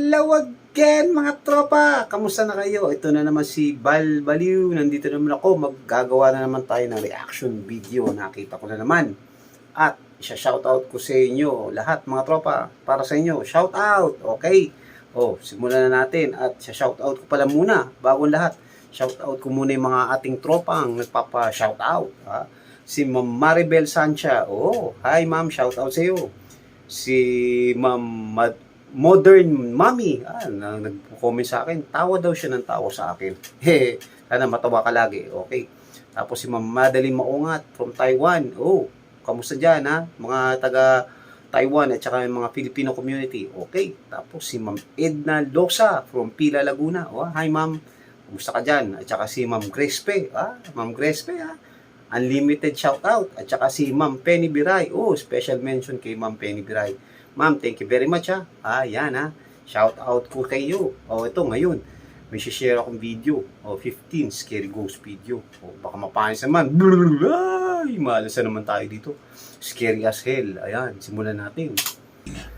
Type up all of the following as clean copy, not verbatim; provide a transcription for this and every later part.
Hello again mga tropa! Kamusta na kayo? Ito na naman si Bal Baliw. Nandito naman ako. Maggagawa na naman tayo ng reaction video. Nakita ko na naman. At isa-shoutout ko sa inyo lahat mga tropa. Para sa inyo. Shoutout! Okay? Simulan na natin. At isa-shoutout ko pala muna. Bago lahat. Shoutout ko muna yung mga ating tropang nagpapa-shoutout. Si Ma'am Maribel Sancha. Hi ma'am. Shoutout sa iyo. Si Ma'am Modern Mommy, nag-comment sa akin, tawa daw siya ng tawa sa akin. Sana matawa ka lagi, okay. Tapos si Ma'am Madeline Maungat from Taiwan, kamusta dyan mga taga Taiwan at saka yung mga Filipino community, okay. Tapos si Ma'am Edna Losa from Pila, Laguna, hi ma'am, kamusta ka dyan. At saka si Ma'am Grespe, Ma'am Grespe, unlimited shoutout. At saka si Ma'am Penny Biray, special mention kay Ma'am Penny Biray. Ma'am, thank you very much yan shout out ko kayo. Ito ngayon, may share akong video. 15 scary ghost video. Baka mapanis naman. Ay, malas na naman tayo dito. Scary as hell. Ayan, simulan natin.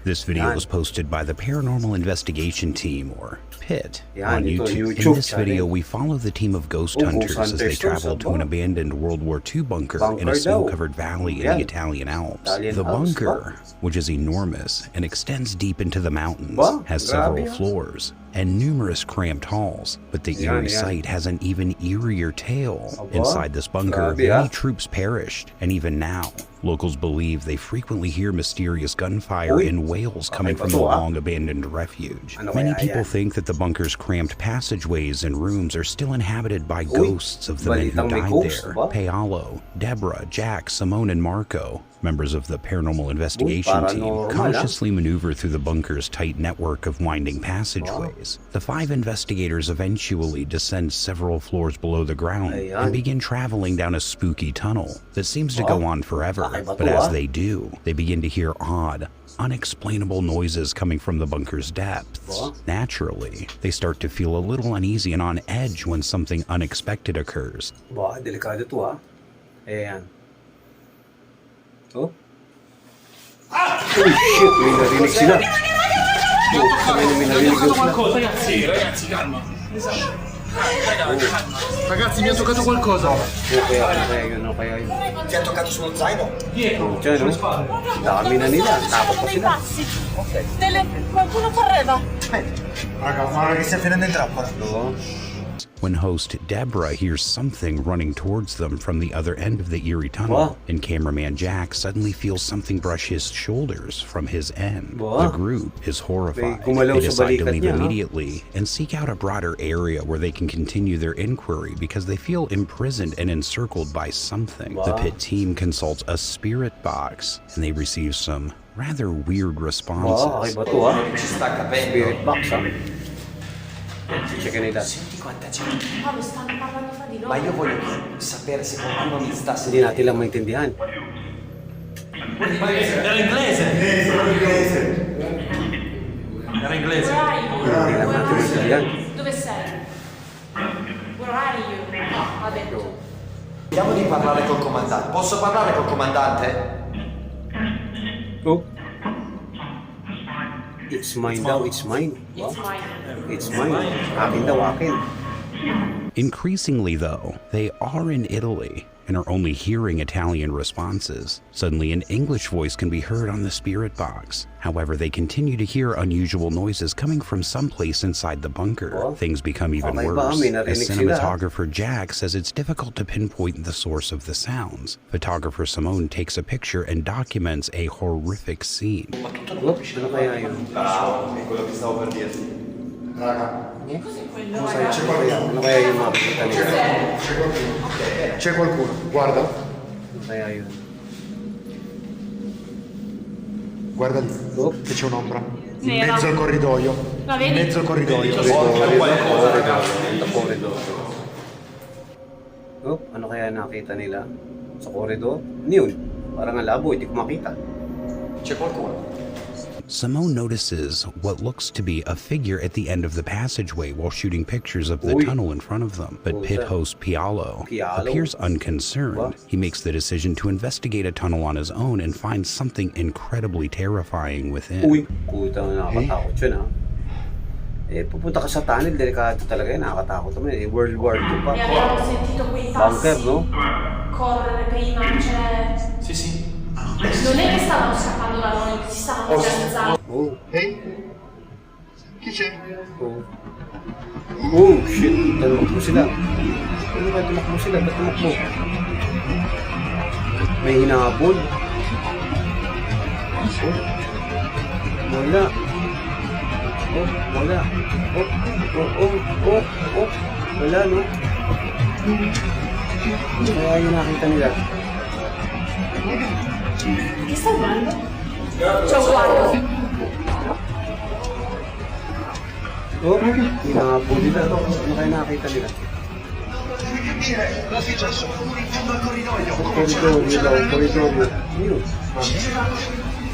This video was posted by the Paranormal Investigation Team, or PIT, Yan, on YouTube. In this video, we follow the team of ghost hunters as they travel to an abandoned World War II bunker in a snow-covered valley in the Italian Alps. The bunker, which is enormous and extends deep into the mountains, has several floors and numerous cramped halls, but the eerie sight has an even eerier tale. Inside this bunker, many troops perished, and even now, locals believe they frequently hear mysterious gunfire and wails coming from the long-abandoned refuge. Many people think that the bunker's cramped passageways and rooms are still inhabited by ghosts of the men who died there. Paolo, Deborah, Jack, Simone, and Marco, members of the Paranormal Investigation Team, cautiously maneuver through the bunker's tight network of winding passageways. The 5 investigators eventually descend several floors below the ground and begin traveling down a spooky tunnel that seems to go on forever. But as they do, they begin to hear odd, unexplainable noises coming from the bunker's depths. Naturally, they start to feel a little uneasy and on edge when something unexpected occurs. Delikado to Ayan. Oh shit, may narinig sila. May narinig sila. Ragazzi, calma. Ragazzi, mi ha toccato qualcosa. Kaya yun. Ti ha toccato sullo zaino? Dietro, Diyan, dami na nila. Takot pa sila. Qualcuno correva. Raga, guarda che stia finendo in trappola. When host Deborah hears something running towards them from the other end of the eerie tunnel, and cameraman Jack suddenly feels something brush his shoulders from his end. The group is horrified. They decide to leave immediately and seek out a broader area where they can continue their inquiry because they feel imprisoned and encircled by something. The PIT team consults a spirit box, and they receive some rather weird responses. Ci sta capendo. Spirit box Senti quanta gente. Ma lo stanno parlando fra di loro. Ma io voglio sapere se qualcuno mi sta Hindi sentendo. natin lang maintindihan. Era inglese. Era inglese. Where are you? Hindi lang natin maintindihan. Dove sei? Where are you? Ha detto. Vediamo di parlare col comandante. Posso parlare col comandante? It's mine daw, it's mine. It's mine. It's mine. Akin daw, akin. Increasingly, though, they are in Italy and are only hearing Italian responses. Suddenly, an English voice can be heard on the spirit box. However, they continue to hear unusual noises coming from someplace inside the bunker. Things become even worse, as cinematographer Jack says it's difficult to pinpoint the source of the sounds. Photographer Simone takes a picture and documents a horrific scene. Ano kaya yun? Bravo, è quello che stavo per dirti. Raga, Ano kaya yung makikita nila? c'è qualcuno, guarda. Ano kaya yun? Guarda lì, che c'è un'ombra. In Nera. mezzo al corridoio. La In vedi? mezzo al corridoio. Ano kaya nakita nila? Sa koridor? Ano yun? Parang ang labo, hindi ko makita. C'è qualcuno. Simone notices what looks to be a figure at the end of the passageway while shooting pictures of the tunnel in front of them. But pit host Pialo appears unconcerned. He makes the decision to investigate a tunnel on his own and finds something incredibly terrifying within. Uy, puta na nakakatakot yun ha. Eh, pupunta ka sa tunnel, delikado talaga yan, nakakatakot naman eh. World War II pa. E abbiamo sentito quei Bunker, passi no? correre prima, cioè... Sì, sì. Non è che stavano scappando da noi, si stavano organizzando. Oh, Chi c'è? oh. Oh, shit. Tumakbo sila. Ano ba tumakbo sila? Ba't tumakbo? May hinabol. Oh. Wala. Oh, wala. Oh, oh, oh, oh, oh. Wala, no? Kaya yung nakita nila. Che stai guardando? C'ho guardo. Oh, hinabol nila. Ano kaya nakita nila? Cosa è successo? In fondo al corridoio. Corridoio daw, corridoio. Yun.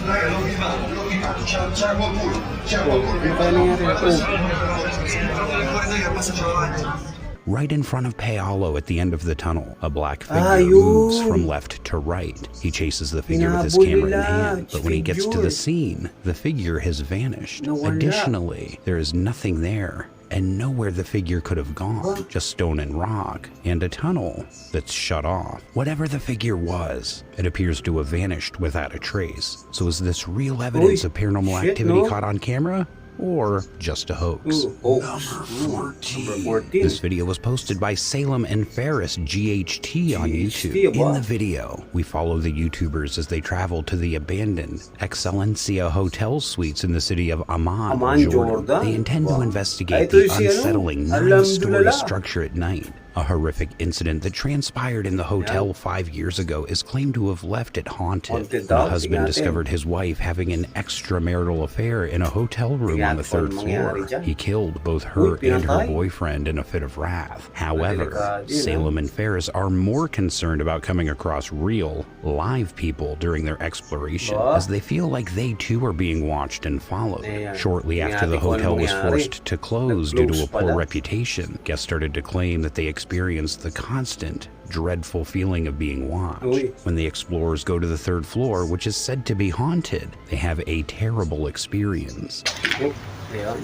Raga, l'ho filmato, c'era qualcuno. Oh, ano kaya nangyari? Oh. Nel corridoio è passato davanti. Right in front of Paolo at the end of the tunnel, a black figure Ayun. moves from left to right. He chases the figure with his Hinabol camera in nila. hand, but when he gets to the Figure. scene, the figure has vanished. Nawala. Additionally, there is nothing there and nowhere the figure could have gone, just stone and rock, and a tunnel that's shut off. Whatever the figure was, it appears to have vanished without a trace. So is this real evidence of paranormal shit, activity no? caught on camera? Or just a hoax? Oh, number 14. This video was posted by Salem and Ferris GHT on YouTube. In the video, we follow the YouTubers as they travel to the abandoned Excellencia Hotel suites in the city of Amman, Amman, Jordan. Jordan? They intend to Wow. investigate Ito the si ano, unsettling Alam 9-story Dulala. structure at night. A horrific incident that transpired in the hotel 5 years ago is claimed to have left it haunted. Haunted When daw, a husband tingnan discovered his wife having an extramarital affair in a hotel room on the Tingnan third kung mangyari floor. dyan. He killed both her Uy, and her pinatay. boyfriend in a fit of wrath. However, Delikado yun, Salem and Ferris are more concerned about coming across real, live people during their exploration, Ba? as they feel like they too are being watched and followed. Ayan. Shortly Tingnan after the natin kung hotel ano was mangyari. forced to close due to a Nag-close poor pala. reputation, guests started to claim that they experienced the constant, dreadful feeling of being watched. Uy. When the explorers go to the third floor, which is said to be haunted, they have a terrible experience. Oh, ayan.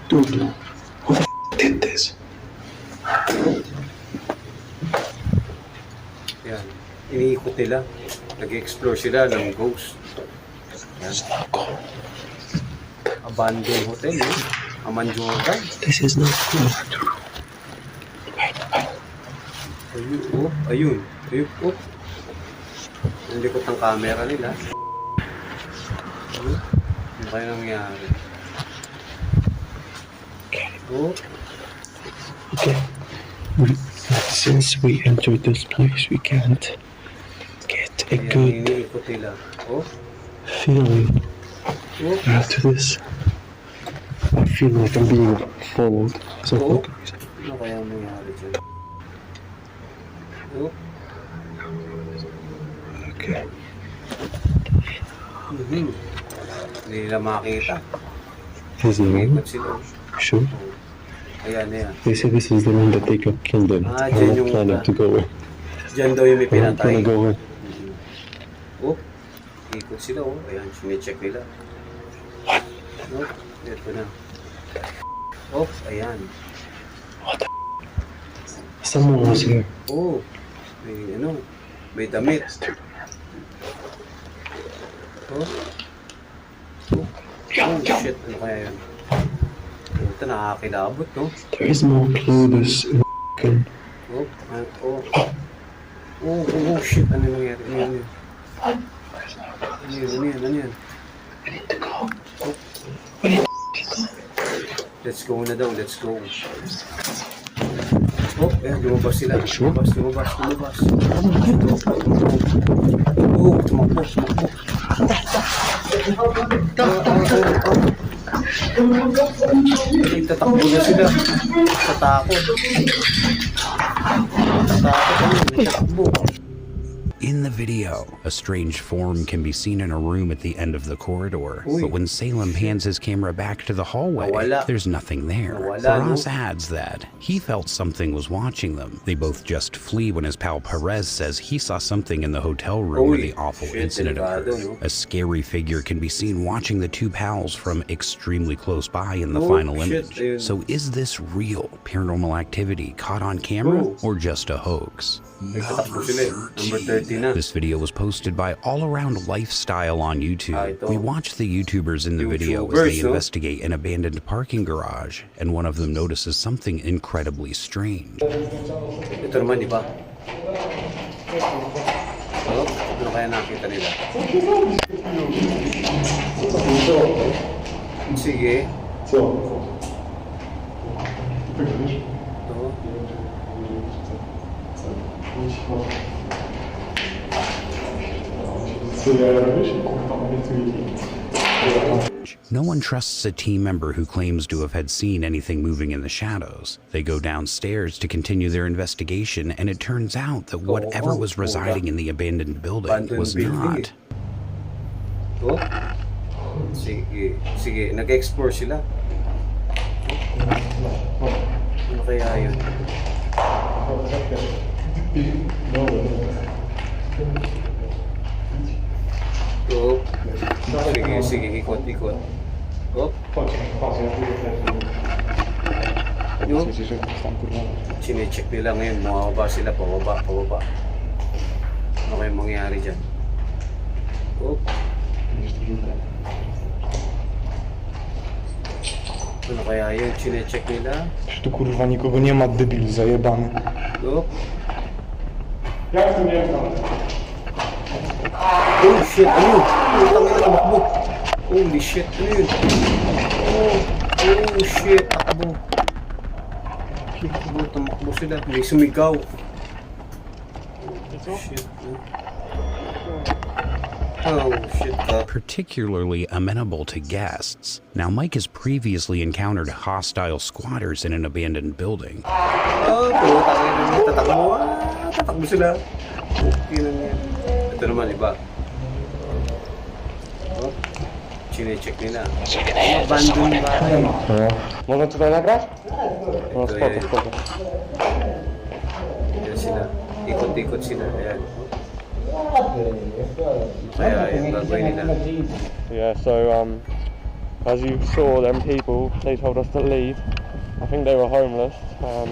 Dude, who the did this? Ayan. Iniikot nila. Nag-explore sila ng ghost. Ayan. Abandoned hotel, eh. Amman, Jordan. This is not cool. Ayun, oh, ayun. Ayun, oh. Ang likot ng camera nila. Oh, ano kaya nangyari? Oh, Okay. Since we entered this place, we can't get a ayan, good iniikot nila. Oh, feeling oh, after this. I feel like I'm being followed. So oh. Ano kaya nangyari dyan? Oh, okay. mhm. Hindi nila makita. Is it Iniikot right? sila. Sure. Ayan, ayan. They say this is the one that they got killed in. Ah, I'm dyan not yung- planning to go in. Diyan daw yung may I'm not pinatay. gonna go in. Oh, ikot sila, oh. Ayan, sine-check nila. Oh, ito na. Oh, ayan. Someone was here. Oh, may ano, may damit. Oh. Oh, oh shit, ano kaya yun? Ito, nakakilabot, no? There is more clothes in the Oh, oh. Oh, oh, shit, ano nangyari? Ano yan? Ano yan? I need to go. Let's go na daw, let's go. Oh, ayan, lumabas sila. Lumabas. Oh, tumakbo. Tatakbo na sila. Sa takot. Tatakbo. In the video, a strange form can be seen in a room at the end of the corridor, but when Salem pans his camera back to the hallway, there's nothing there. Faraz adds that he felt something was watching them. They both just flee when his pal Perez says he saw something in the hotel room where the awful incident occurred. A scary figure can be seen watching the two pals from extremely close by in the final image. So is this real paranormal activity caught on camera or just a hoax? Number 30 na. This video was posted by All Around Lifestyle on YouTube. We watch the YouTubers in the video as they investigate an abandoned parking garage, and one of them notices something incredibly strange. Ito naman, di ba? Oh, ano kaya nakita nila? Sige. Ito. No one trusts a team member who claims to have had seen anything moving in the shadows. They go downstairs to continue their investigation, and it turns out that whatever was residing in the abandoned building was not. Oh. Sige, sige. Nag-explore sila. Ano kaya yun? Oh. Sige, sige. Ikot, ikot. Oh. Yun. Sine-check nila ngayon. Bumababa sila. Pababa, pababa. Ano kaya mangyayari dyan? Oh. Ano kaya yun? Sine-check nila? Tu kurwa nikogo nie ma, debilu zajebany. Oh. Oh shit, ano yun? Putang ina, tumakbo. Holy shit, ano yun? Oh shit, takbo. Tumakbo sila. May sumigaw. Oh shit. Oh shit. Particularly amenable to guests. Now, Mike has previously encountered hostile squatters in an abandoned building. Oh, putang ina, tatakbo. Tatakbo sila. Okay lang yan. Ito naman, iba. Oh, sine-check nila. Abandoned bahay. Można tutaj nagrać? No Ito spoko, yan. spoko. Ayan sila. Ikot-ikot sila. Ayan. Kaya yung gagawin nila. Yeah, so as you saw, them people, they told us to leave. I think they were homeless.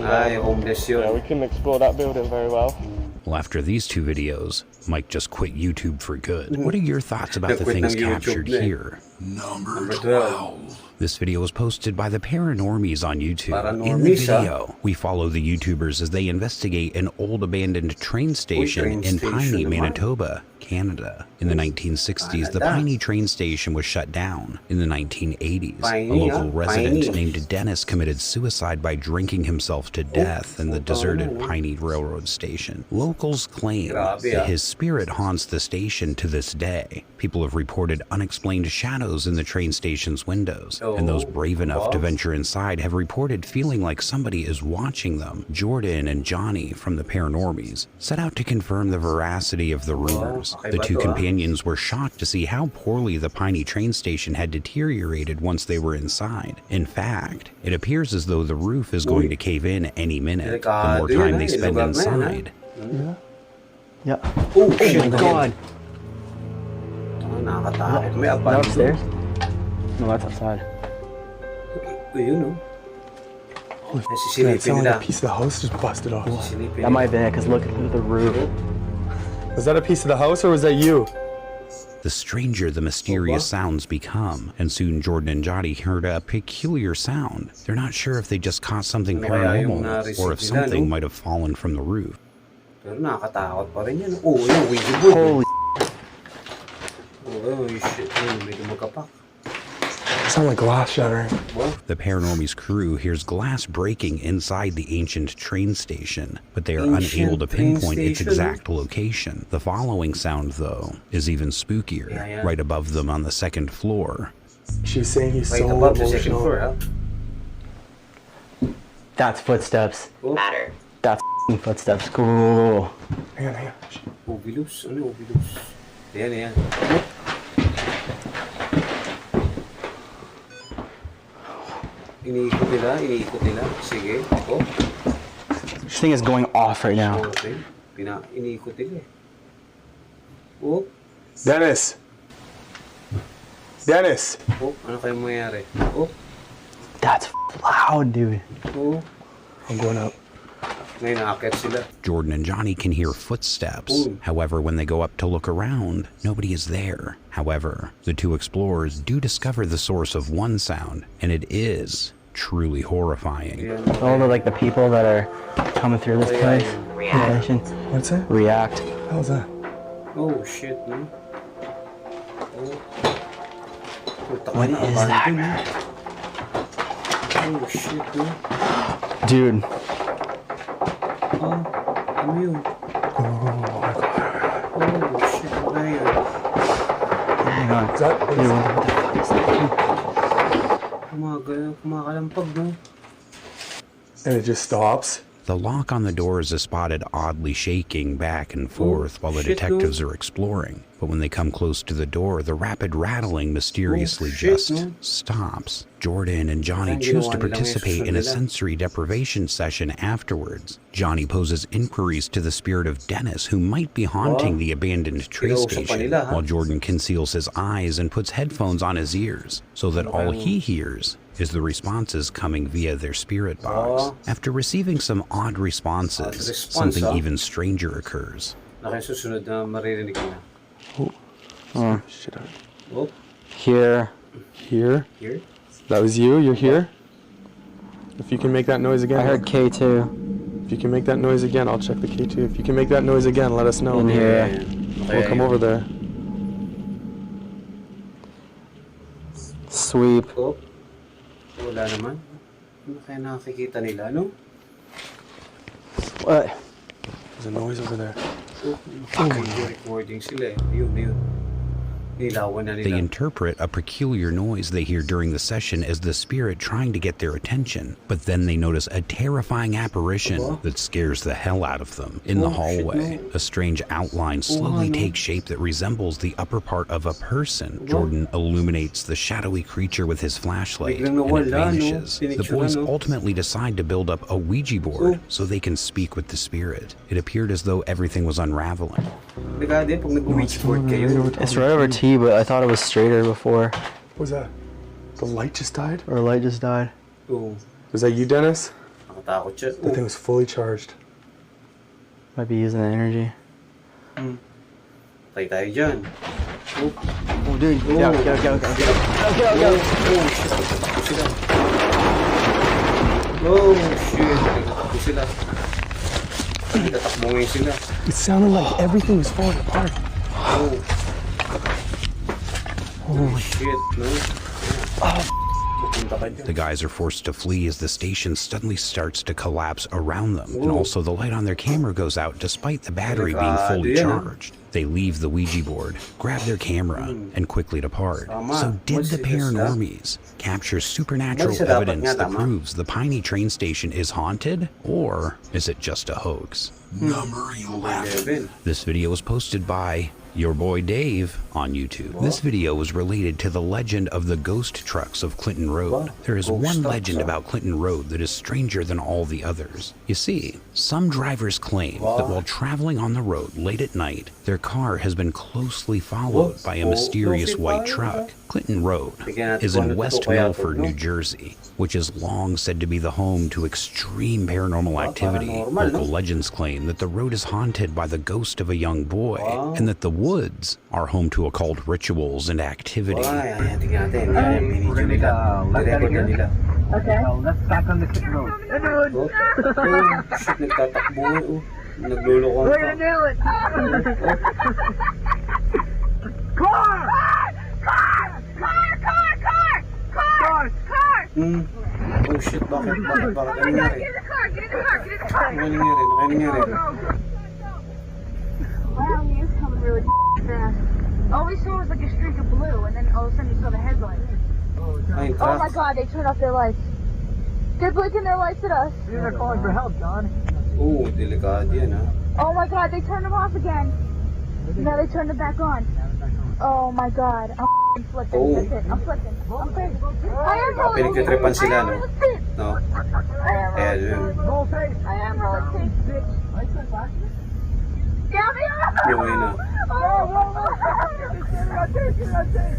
Ay, homeless yun. Yeah, we couldn't explore that building very well. Well, after these two videos, Mike just quit YouTube for good. What are your thoughts about the things captured here? Number 12. This video was posted by the Paranormies on YouTube. In the Paranormies, video, we follow the YouTubers as they investigate an old abandoned train station in Piney, Manitoba, Canada. In the 1960s, the Piney train station was shut down. In the 1980s, a local resident named Dennis committed suicide by drinking himself to death in the deserted Piney Railroad Station. Locals claim that his spirit haunts the station to this day. People have reported unexplained shadows in the train station's windows, and those brave enough to venture inside have reported feeling like somebody is watching them. Jordan and Johnny from the Paranormies set out to confirm the veracity of the rumors. The two companions were shocked to see how poorly the Piney train station had deteriorated once they were inside. In fact, it appears as though the roof is going to cave in any minute the more time they spend inside. Yeah. Oh shit, God. Nakakatakot. May Is that abandoned. upstairs? No, that's outside. Ayun, oh. It Sisilipin sounded nila. like a piece of the house just busted off. Sisilipin That might be it, because look at the roof. Was that a piece of the house or was that you? The stranger the mysterious sounds become, and soon Jordan and Johnny heard a peculiar sound. They're not sure if they just caught something paranormal or if something might have fallen from the roof. Pero nakakatakot pa rin yan. Oh, yun, Ouija board. Holy Oh, shit. Yun, medyo magkapak. Sound like glass shattering. The Paranormies crew hears glass breaking inside the ancient train station, but they are unable to pinpoint its exact location. The following sound, though, is even spookier, right above them on the second floor. She was saying he's Right so above the second floor, emotional. ha? That's footsteps. Oh. Matter. That's f***ing footsteps. Cool. Hang on, hang on. Ovilus? Ano Ovilus? Ayan, ayan. Iniikot nila. Sige. Oh, This thing is going off right now. okay. Iniikot nila eh. Oh, Dennis! Dennis! oh, ano kaya mangyayari? Oh, That's loud, dude. oh. I'm going up. Ngayon nakakit sila. Jordan and Johnny can hear footsteps. Ooh. However, when they go up to look around, nobody is there. However, the two explorers do discover the source of one sound, and it is truly horrifying. Ayan. All the like the people that are coming through this place. Reaction. What's that? React. How's that? Oh, shit, no? Oh. What is that? Oh, shit, no? Dude. Oh, ano yun? Oh, shit, ano yun? Hang on. Is that? Kumakalampag, no? And it just stops? The lock on the doors is spotted oddly shaking back and forth while the shit, detectives are exploring. But when they come close to the door, the rapid rattling mysteriously Oh, shit, just no? stops. Jordan and Johnny Parang choose ginawa to nilang participate in a exorcism nila. sensory deprivation session afterwards. Johnny poses inquiries to the spirit of Dennis, who might be haunting Oh. the abandoned train Kinausap pa station, nila, ha? while Jordan conceals his eyes and puts headphones on his ears, so that all he hears is the responses coming via their spirit box. Oh. After receiving some odd responses, response, something ah. even stranger occurs. Nakasusunod na maririnig nila. Shit. Oh, Here. Here? here? That was you? You're here? If you can make that noise again. I heard K2 If you can make that noise again, I'll check the K2. If you can make that noise again, let us know. in here. Ayan. We'll come over there. Sweep. Oh, wala naman. Ano kaya nakikita nila, no? What? There's a noise over there. Oh, recording sila eh. Yun. Nilawan na They nila. interpret a peculiar noise they hear during the session as the spirit trying to get their attention, but then they notice a terrifying apparition that scares the hell out of them. In the Oh, shit, hallway, no. a strange outline slowly no. takes shape that resembles the upper part of a person. Jordan illuminates the shadowy creature with his flashlight, Biglang and it nawala, no? vanishes. The Pinicture boys na, no? ultimately decide to build up a Ouija board Oh. so they can speak with the spirit. It appeared as though everything was unraveling. Nagka din, pag nag-Ouija board kayo. It's right over T, but I thought it was straighter before. What was that? The light just died? Or light just died. Oo, Was that you, Dennis? nakatakot siya. That thing was fully charged. Might be using the energy. Patay tayo dyan. Oh, dude. Go. Oh, shit. Tatakbo sila. Oh, shit. Tatakbo sila. Tatakbo ngayon sila. It sounded like everything was falling apart. Oh. Holy shit, no? Pupunta ka dyan. The guys are forced to flee as the station suddenly starts to collapse around them. And Ooh. also the light on their camera goes out despite the battery being fully Delikado yan, ah. charged. They leave the Ouija board, grab their camera, and quickly depart. Tama. So did What's the this paranormies capture supernatural What's it dapat evidence nga, that tama? proves the Piney train station is haunted? Or is it just a hoax? Number 11. 11. This video was posted by your boy Dave on YouTube. This video was related to the legend of the ghost trucks of Clinton Road. Wow. There is Ghost one trucks, legend huh? about Clinton Road that is stranger than all the others. You see, some drivers claim that while traveling on the road late at night, their car has been closely followed by a mysterious white truck. Clinton Road is in West Milford, New Jersey, which is long said to be the home to extreme paranormal activity. paranormal, no? Local legends claim that the road is haunted by the ghost of a young boy, and that the woods are home to occult rituals and activity. Ay, ayan, tingnan natin. Yan yung video nila. Nirecord na nila. Let's back on the pit road. Oh, shit, nagtatakbo. Oh, naglulokon We're pa. gonna do it. Car! Car! Oh shit, bakit? Ano nangyari? Get in the car! Get in the car! Get in the car! Ano nangyari? Wow, he is coming really fast. All we saw was like a streak of blue, and then all of a sudden you saw the headlights. Ay, Oh my truck. god, they turned off their lights. They're blinking their lights at us. Oh, delikado yan, ha? Oh my god, they turned them off again. Now they turned it back on. Oh my god. I'm f***ing flipping. Oh. That's it. I'm flipping. I'm crazy. I am Baka pinagtitripan sila, no? rolling skates. No? I am Kaya rolling yun. skates. I am rolling skates, bitch. Yeah, they are. Yung yun, no?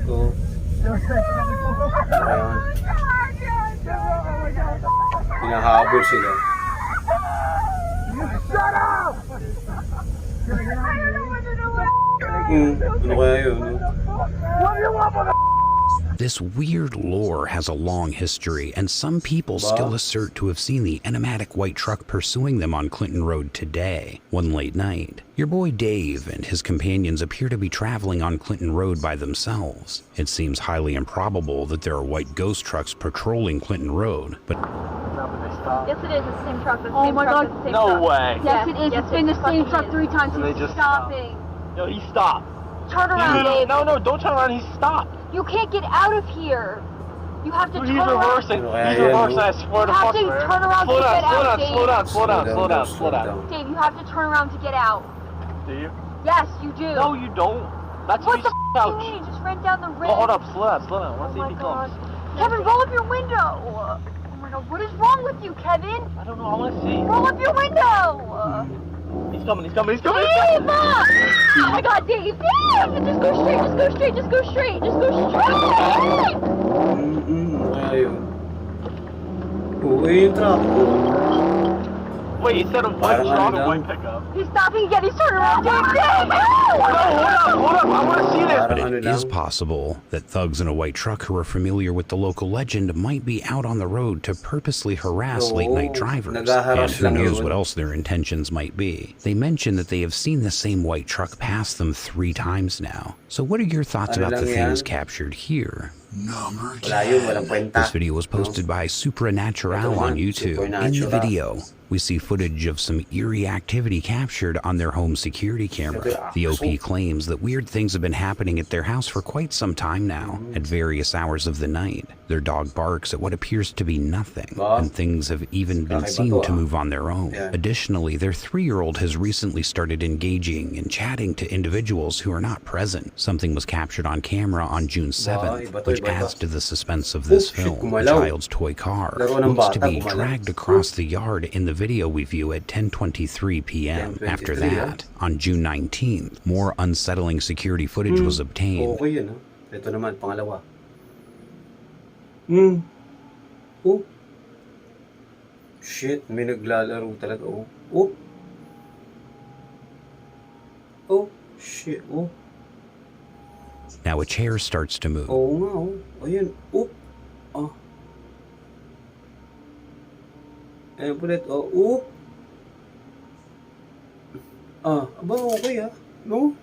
So, ayan. Hinahabol sila. Ano kaya yun, no? This weird lore has a long history, and some people still assert to have seen the enigmatic white truck pursuing them on Clinton Road today. One late night, your boy Dave and his companions appear to be traveling on Clinton Road by themselves. It seems highly improbable that there are white ghost trucks patrolling Clinton Road, but Yes, it is. It's the same truck. It's the Oh same my truck. God. It's the same No truck. way. Yes, it is. Yes, It's been the it same fucking truck is. 3 times. So they He's just stopping. Yo, he stopped. Turn around, Dave. No, don't turn around. He stopped. You can't get out of here. You have to He's turn around. reversing. Kaya He's yan, reversing. no? I swear to You have fuck, to man. turn around Slow to down, get slow out, down, Dave. slow down, slow down, slow down, slow down. Dave, you have to turn around to get out. Do you? Yes, you do. No, you don't. That's What his the f*** do couch. you mean? Just ran down the rim. Oh, hold up, slow down, slow down. Oh Once my he god. becomes. Kevin, roll up your window. Oh my god, what is wrong with you, Kevin? I don't know. I want to see. Roll up your window. He's coming. He's coming. He's coming. Dave! Oh my god, Dave! Dave! Just go straight, just go straight, just go straight, just go straight! Ano kaya yun? Oo, yung truck. Wait, he said a white Parang truck, ano a lang. white pickup. He's stopping again, he's turning around, Dave! Dave! No, hold up. I want to see this. Parang But ano it lang. is possible that thugs in a white truck who are familiar with the local legend might be out on the road to purposely harass Oo, late-night drivers. And naghaharas who lang knows yun. what else their intentions might be. They mention that they have seen the same white truck pass them 3 times now. So what are your thoughts Ano about the lang things yan? captured here? Number Wala yun, walang kwenta. This video was posted by Supranatural on YouTube. In the Supernatural. video, we see footage of some eerie activity captured on their home security camera. The OP claims that weird things have been happening at their house for quite some time now, at various hours of the night. Their dog barks at what appears to be nothing, and things have even been seen to move on their own. Additionally, their 3-year-old has recently started engaging and chatting to individuals who are not present. Something was captured on camera on June 7th, which adds to the suspense of this film. A child's toy car looks to be dragged across the yard in the video we view at 10:23 p.m. After that, on June 19th, more unsettling security footage was obtained. Okay yun, ha? Ito naman, pangalawa. Oh. Shit, may naglalaro talaga, oh. Oh, shit, oh. Now a chair starts to move. Oo nga, oh. Ayun, oh. Ah. Ayan ulit, oh. Aba, okay, ha? No?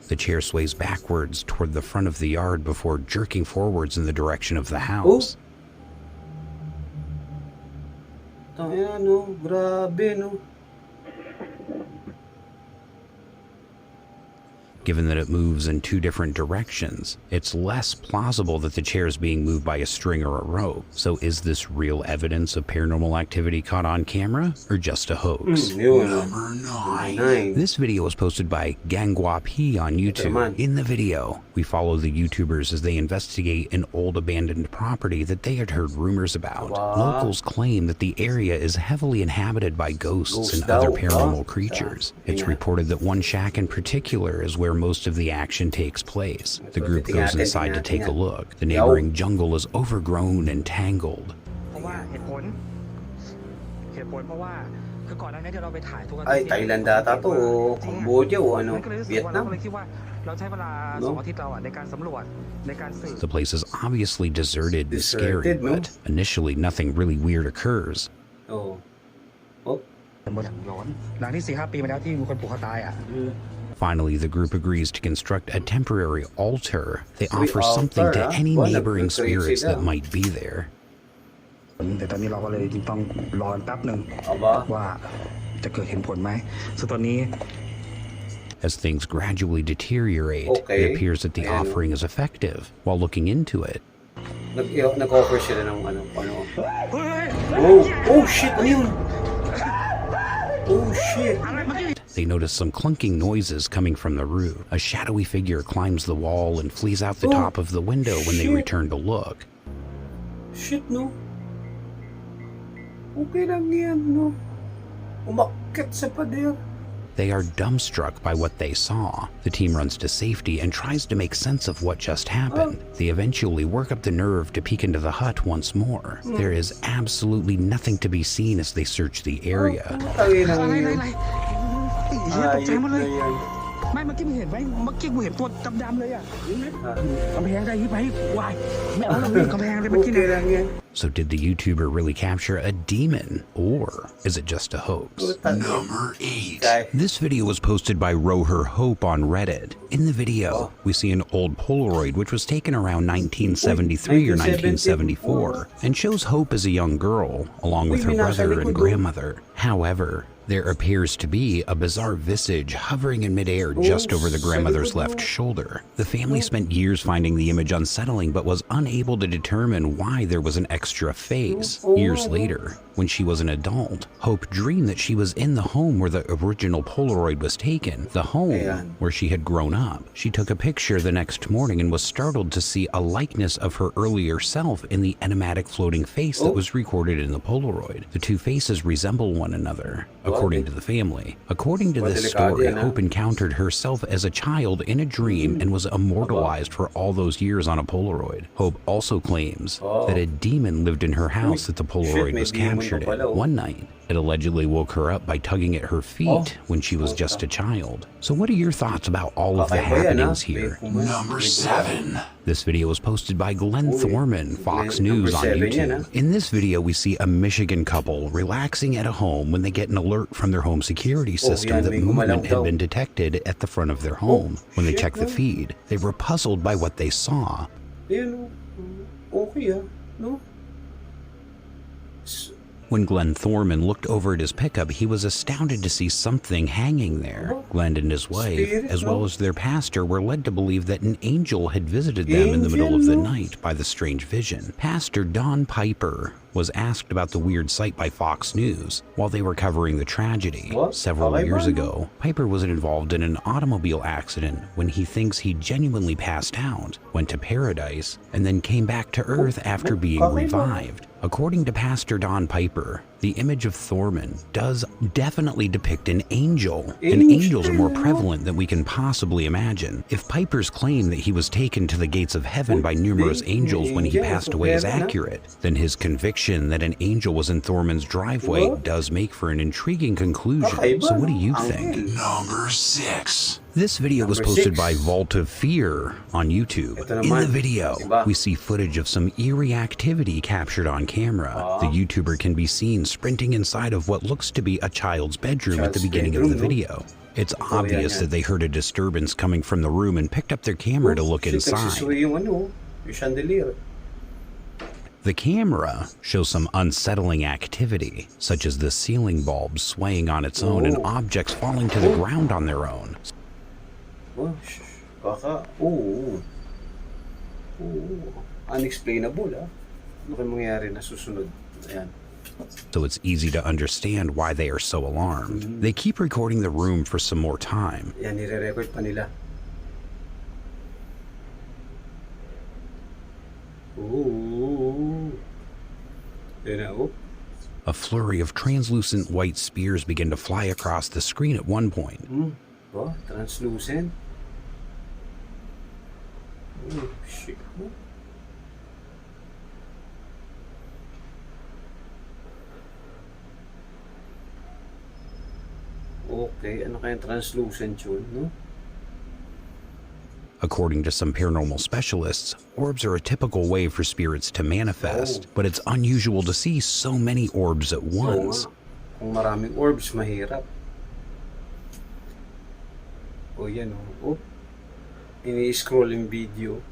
The chair sways backwards toward the front of the yard before jerking forwards in the direction of the house. Tangina, no? Grabe, no? Given that it moves in 2 different directions, it's less plausible that the chair is being moved by a string or a rope. So is this real evidence of paranormal activity caught on camera, or just a hoax? Number 9. This video was posted by Gangwa P on YouTube. In the video, we follow the YouTubers as they investigate an old abandoned property that they had heard rumors about. Locals claim that the area is heavily inhabited by ghosts and other paranormal creatures. It's reported that one shack in particular is where most of the action takes place. The group goes inside to take a look. The neighboring jungle is overgrown and tangled. Ay, Thailand data to, o Cambodia, o ano, Vietnam. No? The place is obviously deserted and scary, no? but initially nothing really weird occurs. Oh. Finally, the group agrees to construct a temporary altar. They Uy, offer something altar, to ah? any Wala, neighboring nag-crazy spirits that lang. might be there. As things gradually deteriorate, Okay. it appears that the Ayan, offering is effective. While looking into it, Nag-offer sila ng ano. Oh shit, ano yun? Oh shit. they notice some clunking noises coming from the roof. A shadowy figure climbs the wall and flees out the top of the window when they return to look. Shit, no? Okay lang yan, no? Umakyat sa pader. They are dumbstruck by what they saw. The team runs to safety and tries to make sense of what just happened. They eventually work up the nerve to peek into the hut once more. There is absolutely nothing to be seen as they search the area. So did the YouTuber really capture a demon, or is it just a hoax? Number 8. This video was posted by Roher Hope on Reddit. In the video, we see an old Polaroid which was taken around 1973 or 1974 and shows Hope as a young girl, along with her brother and grandmother. However, there appears to be a bizarre visage hovering in midair just over the grandmother's left shoulder. The family spent years finding the image unsettling but was unable to determine why there was an extra face. Years later, when she was an adult, Hope dreamed that she was in the home where the original Polaroid was taken, the home where she had grown up. She took a picture the next morning and was startled to see a likeness of her earlier self in the enigmatic floating face that was recorded in the Polaroid. The two faces resemble one another, according to the family. According to this story, Hope encountered herself as a child in a dream and was immortalized for all those years on a Polaroid. Hope also claims that a demon lived in her house that the Polaroid was captured in. One night, it allegedly woke her up by tugging at her feet when she was just a child. So what are your thoughts about all of the happenings here? Number 7. This video was posted by Glenn Thorman, Fox News on YouTube. In this video, we see a Michigan couple relaxing at a home when they get an alert from their home security system that movement had been detected at the front of their home. When they check the feed, they were puzzled by what they saw. Okay, no? When Glenn Thorman looked over at his pickup, he was astounded to see something hanging there. Glenn and his wife, as well as their pastor, were led to believe that an angel had visited them in the middle of the night by the strange vision. Pastor Don Piper was asked about the weird sight by Fox News while they were covering the tragedy. Several years ago, Piper was involved in an automobile accident when he thinks he genuinely passed out, went to paradise, and then came back to Earth after being revived. According to Pastor Don Piper, the image of Thorman does definitely depict an angel, and angels are more prevalent than we can possibly imagine. If Piper's claim that he was taken to the gates of heaven by numerous angels when he passed away is accurate, then his conviction that an angel was in Thorman's driveway does make for an intriguing conclusion. So what do you think? Number 6. This video was posted by Vault of Fear on YouTube. In the video, we see footage of some eerie activity captured on camera. The YouTuber can be seen sprinting inside of what looks to be a child's bedroom at the beginning of the video. It's obvious that they heard a disturbance coming from the room and picked up their camera to look inside. The camera shows some unsettling activity, such as the ceiling bulb swaying on its own and objects falling to the ground on their own. Unexplainable, Ano kaya mangyayari na susunod? Ayan. So it's easy to understand why they are so alarmed. They keep recording the room for some more time. Yan, nire-record pa nila. A flurry of translucent white spears begin to fly across the screen at one point. Translucent? Oh, shit. Okay, ano kayang translucent yun, no? According to some paranormal specialists, orbs are a typical way for spirits to manifest, but it's unusual to see so many orbs at once. Kung maraming orbs, mahirap. Yan, Ini-scroll yung video.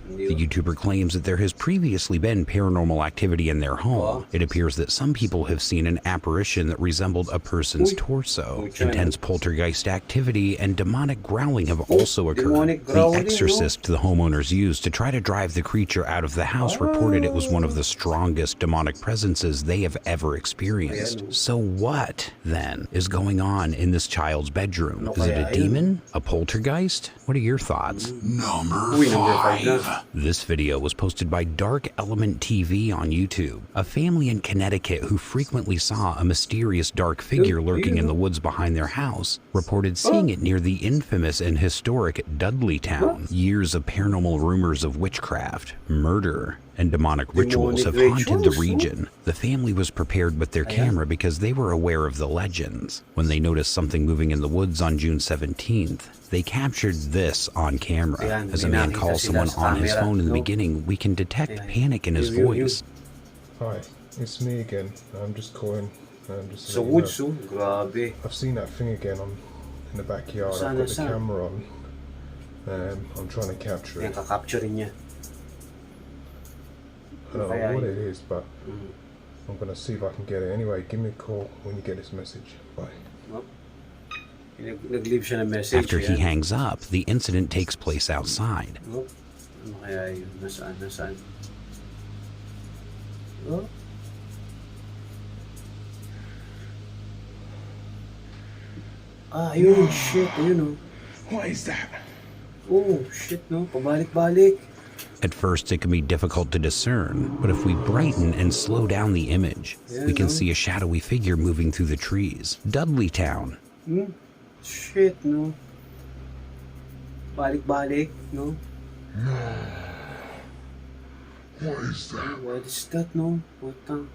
The YouTuber claims that there has previously been paranormal activity in their home. It appears that some people have seen an apparition that resembled a person's torso. Intense poltergeist activity and demonic growling have also occurred. The exorcist the homeowners used to try to drive the creature out of the house reported it was one of the strongest demonic presences they have ever experienced. So what, then, is going on in this child's bedroom? Is it a demon? A poltergeist? What are your thoughts? Number 5. This video was posted by Dark Element TV on YouTube. A family in Connecticut who frequently saw a mysterious dark figure lurking in the woods behind their house reported seeing it near the infamous and historic Dudleytown. Years of paranormal rumors of witchcraft, murder, and demonic rituals have haunted the region. The family was prepared with their camera because they were aware of the legends. When they noticed something moving in the woods on June 17th, they captured this on camera. As a man calls someone on his phone in the beginning, we can detect panic in his voice. Hi, it's me again. I'm just calling. Just so wood so grabe. I've seen that thing again in the backyard. I've got the camera on. I'm trying to capture it. I don't know what it is, but I'm going to see if I can get it. Anyway, give me a call when you get this message. Bye. After he hangs up, the incident takes place outside. Ayun, shit, ayun oh. What is that? Oh, shit no, pabalik-balik. At first, it can be difficult to discern, but if we brighten and slow down the image, we can see a shadowy figure moving through the trees. Dudleytown. Shit, no. Balik-balik, no? What is that? What is that, no? What the...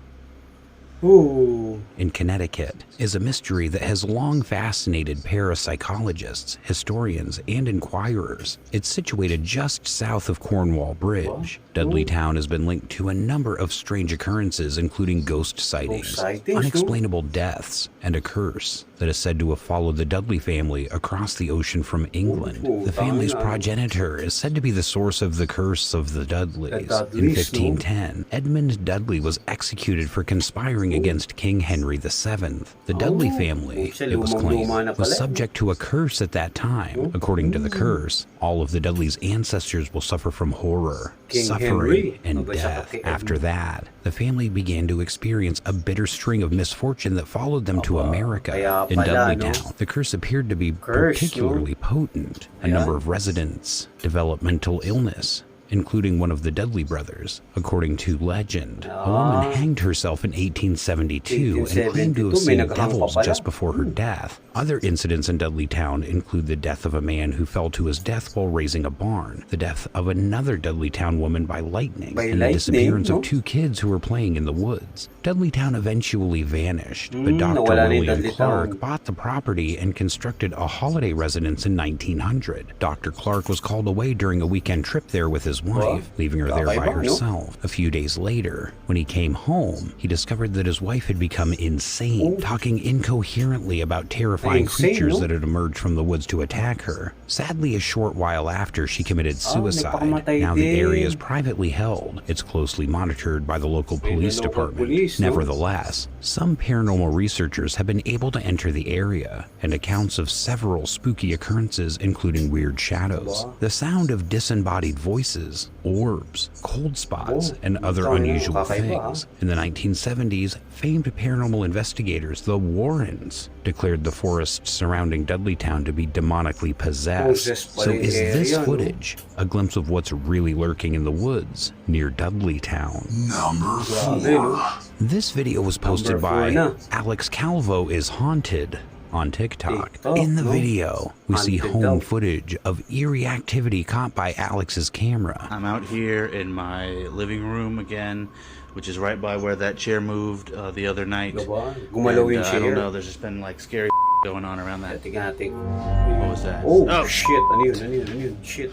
Ooh. In Connecticut is a mystery that has long fascinated parapsychologists, historians, and inquirers. It's situated just south of Cornwall Bridge. Dudleytown has been linked to a number of strange occurrences, including ghost sightings, unexplainable deaths, and a curse that is said to have followed the Dudley family across the ocean from England. The family's progenitor is said to be the source of the curse of the Dudleys. In 1510, Edmund Dudley was executed for conspiring against King Henry VII. The Dudley family, it was claimed, was subject to a curse at that time. According to the curse, all of the Dudleys' ancestors will suffer from horror, suffering, and death. After that, the family began to experience a bitter string of misfortune that followed them to America. In Dudleytown, the curse appeared to be particularly potent. A number of residents developed mental illness, including one of the Dudley brothers. According to legend, a woman hanged herself in 1872 and claimed to have seen devils just before her death. Other incidents in Dudleytown include the death of a man who fell to his death while raising a barn, the death of another Dudleytown woman by lightning, and the disappearance of 2 kids who were playing in the woods. Dudleytown eventually vanished, but Dr. William Clark bought the property and constructed a holiday residence in 1900. Dr. Clark was called away during a weekend trip there with his wife, leaving her there by herself. A few days later, when he came home, he discovered that his wife had become insane, talking incoherently about terrifying creatures that had emerged from the woods to attack her. Sadly, a short while after, she committed suicide. Now the area is privately held. It's closely monitored by the local police department. Nevertheless, some paranormal researchers have been able to enter the area, and accounts of several spooky occurrences, including weird shadows, the sound of disembodied voices, orbs, cold spots, and other unusual things. In the 1970s, famed paranormal investigators, the Warrens, declared the forests surrounding Dudleytown to be demonically possessed. So is this footage a glimpse of what's really lurking in the woods near Dudleytown? Number 4. This video was posted by Alex Calvo is Haunted on TikTok. In the video, we see home footage of eerie activity caught by Alex's camera. I'm out here in my living room again, which is right by where that chair moved the other night. And, I don't know, there's just been like scary going on around that. What was that? Oh, shit, shit.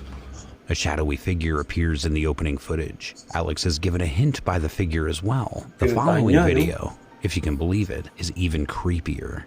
A shadowy figure appears in the opening footage. Alex is given a hint by the figure as well. The following video if you can believe it, is even creepier.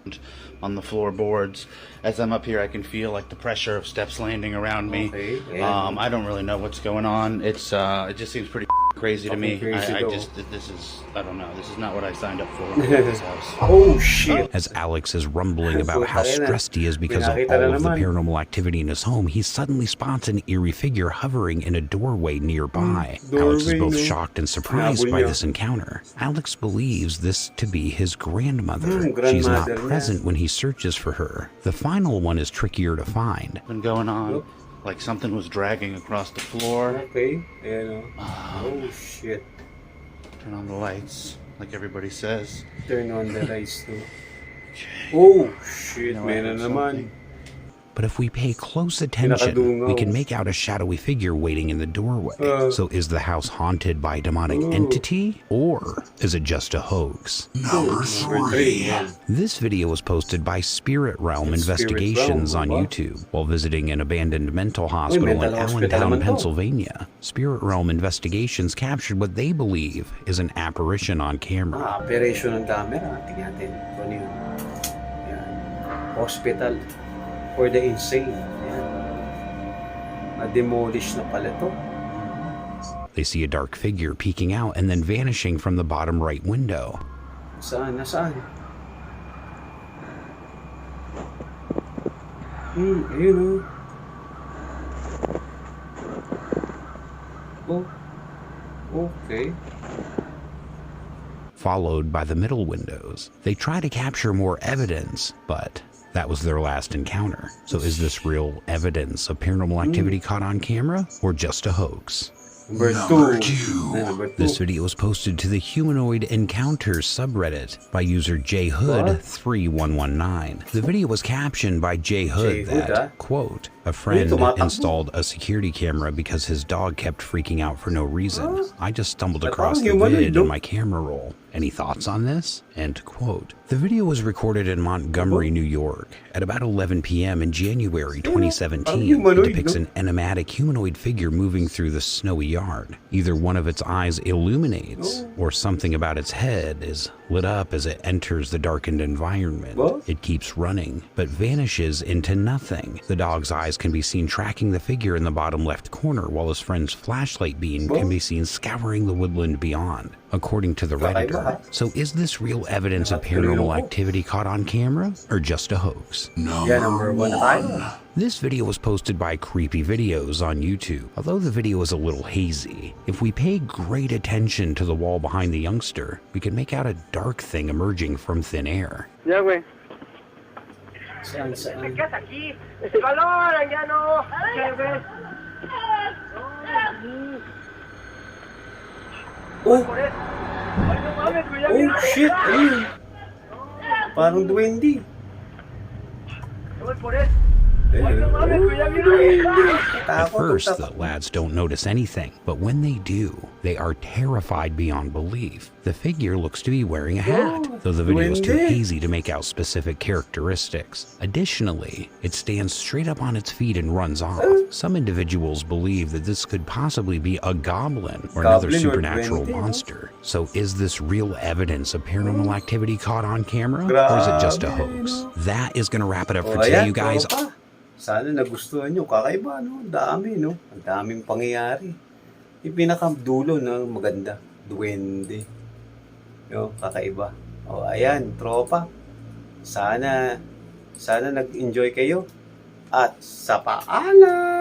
On the floorboards. As I'm up here, I can feel like the pressure of steps landing around me. Okay, yeah. I don't really know what's going on. It's it just seems pretty crazy to me. I don't know. This is not what I signed up for. This house. Oh shit. As Alex is rumbling about how stressed he is because of all of the paranormal activity in his home, he suddenly spots an eerie figure hovering in a doorway nearby. Alex is both shocked and surprised by this encounter. Alex believes this to be his grandmother. She's not present when he searches for her. The final one is trickier to find. Been going on like something was dragging across the floor. Okay. Oh shit. Turn on the lights, like everybody says. Turn on the lights too. Oh shit, man naman. But if we pay close attention, we can make out a shadowy figure waiting in the doorway. So is the house haunted by a demonic entity, or is it just a hoax? Number 3. This video was posted by Spirit Realm Investigations on YouTube while visiting an abandoned mental hospital in Allentown, Pennsylvania. Spirit Realm Investigations captured what they believe is an apparition on camera. Operation ng camera. Tingnan natin. Ano yun? Yan. Hospital for the insane. Yan. Na-demolish na pala to. They see a dark figure peeking out and then vanishing from the bottom right window. Saan? Nasaan? Ayun oh. Okay. Followed by the middle windows. They try to capture more evidence, but that was their last encounter. So is this real evidence of paranormal activity caught on camera, or just a hoax? Number 2. This video was posted to the Humanoid Encounters subreddit by user jhood3119. The video was captioned by jhood that, quote, a friend installed a security camera because his dog kept freaking out for no reason. I just stumbled across the vid in my camera roll. Any thoughts on this? End quote. The video was recorded in Montgomery, New York at about 11 p.m. in January 2017. It depicts an enigmatic humanoid figure moving through the snowy yard. Either one of its eyes illuminates, or something about its head is lit up as it enters the darkened environment. It keeps running, but vanishes into nothing. The dog's eyes can be seen tracking the figure in the bottom left corner, while his friend's flashlight beam can be seen scouring the woodland beyond, according to the Redditor. So is this real evidence of paranormal activity caught on camera, or just a hoax? Number 1. This video was posted by Creepy Videos on YouTube. Although the video is a little hazy, if we pay great attention to the wall behind the youngster, we can make out a dark thing emerging from thin air. Yeah, güey. Saan? Aquí. Este calor, allá no. Oh shit! Ayun. Parang duwende. At first, the lads don't notice anything, but when they do, they are terrified beyond belief. The figure looks to be wearing a hat, though the video is too hazy to make out specific characteristics. Additionally, it stands straight up on its feet and runs off. Some individuals believe that this could possibly be a goblin or another supernatural monster. So is this real evidence of paranormal activity caught on camera, or is it just a hoax? That is going to wrap it up for today, you guys. Sana nagustuhan nyo. Kakaiba, no? Dami, no? Ang daming pangyayari. Yung pinakadulo na maganda. Duwende. Yo, kakaiba. O, ayan, tropa. Sana nag-enjoy kayo. At sa paalam!